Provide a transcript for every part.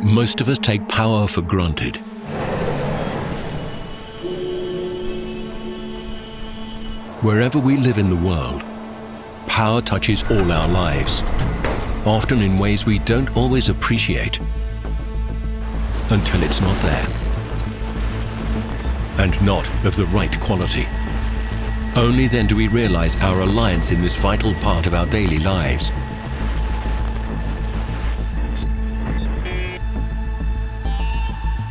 Most of us take power for granted. Wherever we live in the world, power touches all our lives, often in ways we don't always appreciate until it's not there, and not of the right quality. Only then do we realize our reliance in this vital part of our daily lives.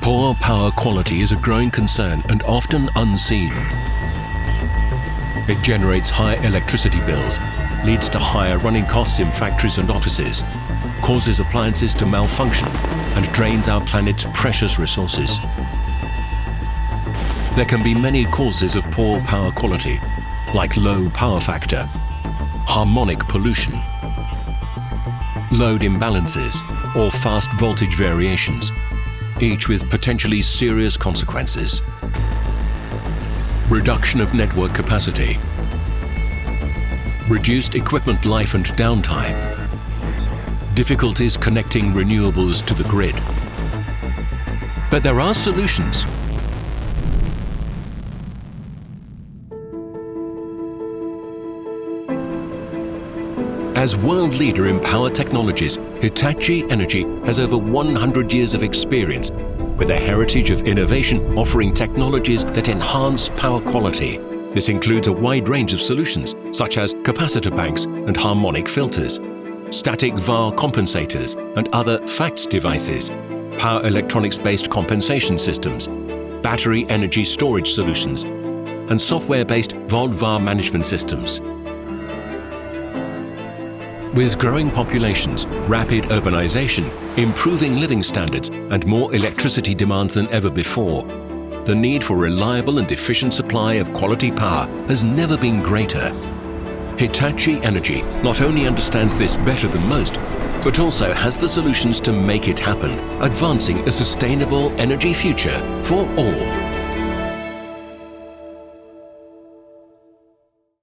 Poor power quality is a growing concern and often unseen. It generates high electricity bills, leads to higher running costs in factories and offices, causes appliances to malfunction, and drains our planet's precious resources. There can be many causes of poor power quality, like low power factor, harmonic pollution, load imbalances, or fast voltage variations, each with potentially serious consequences. Reduction of network capacity, reduced equipment life and downtime, difficulties connecting renewables to the grid. But there are solutions. As world leader in power technologies, Hitachi Energy has over 100 years of experience with a heritage of innovation offering technologies that enhance power quality. This includes a wide range of solutions such as capacitor banks and harmonic filters, static VAR compensators and other FACTS devices, power electronics-based compensation systems, battery energy storage solutions, and software-based VOLT-VAR management systems. With growing populations, rapid urbanization, improving living standards, and more electricity demands than ever before, the need for reliable and efficient supply of quality power has never been greater. Hitachi Energy not only understands this better than most, but also has the solutions to make it happen, advancing a sustainable energy future for all.